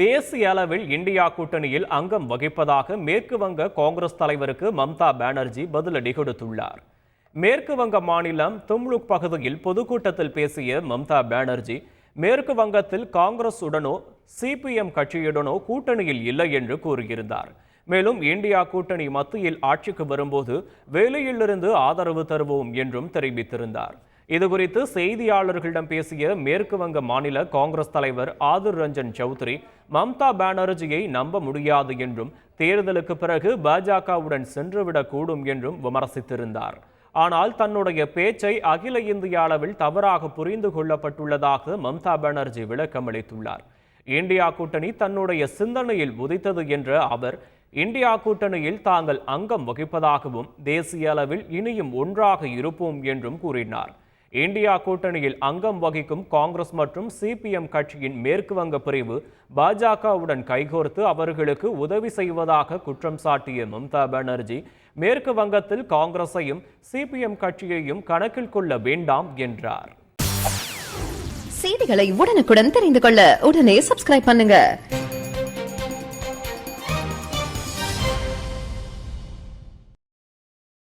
தேசிய அளவில் இந்தியா கூட்டணியில் அங்கம் வகிப்பதாக மேற்கு வங்க காங்கிரஸ் தலைவருக்கு மம்தா பானர்ஜி பதிலடி கொடுத்துள்ளார். மேற்கு வங்க மாநிலம் தும்லுக் பகுதியில் பொதுக்கூட்டத்தில் பேசிய மம்தா பானர்ஜி, மேற்கு வங்கத்தில் காங்கிரஸ் உடனோ சிபிஎம் கட்சியுடனோ கூட்டணியில் இல்லை என்று கூறியிருந்தார். மேலும் இந்தியா கூட்டணி மத்தியில் ஆட்சிக்கு வரும்போது வேலையிலிருந்து ஆதரவு தருவோம் என்றும் தெரிவித்திருந்தார். இதுகுறித்து செய்தியாளர்களிடம் பேசிய மேற்கு வங்க மாநில காங்கிரஸ் தலைவர் ஆதிர் ரஞ்சன் சௌத்ரி, மம்தா பானர்ஜியை நம்ப முடியாது என்றும் தேர்தலுக்கு பிறகு பாஜகவுடன் சென்றுவிடக்கூடும் என்றும் விமர்சித்திருந்தார். ஆனால் தன்னுடைய பேச்சை அகில இந்திய அளவில் தவறாக புரிந்து கொள்ளப்பட்டுள்ளதாக மம்தா பானர்ஜி விளக்கமளித்துள்ளார். இந்தியா கூட்டணி தன்னுடைய சிந்தனையில் உதித்தது என்ற அவர், இந்தியா கூட்டணியில் தாங்கள் அங்கம் வகிப்பதாகவும் தேசிய அளவில் இனியும் ஒன்றாக இருப்போம் என்றும் கூறினார். இந்தியா கூட்டணியில் அங்கம் வகிக்கும் காங்கிரஸ் மற்றும் சிபிஎம் கட்சியின் மேற்கு வங்க பிரிவு பாஜகவுடன் கைகோர்த்து அவர்களுக்கு உதவி செய்வதாக குற்றம் சாட்டிய மம்தா பானர்ஜி, மேற்கு வங்கத்தில் காங்கிரஸையும் சிபிஎம் கட்சியையும் கணக்கில் கொள்ள வேண்டாம் என்றார். செய்திகளை உடனுக்குடன் தெரிந்து கொள்ள உடனே சப்ஸ்கிரைப் பண்ணுங்க.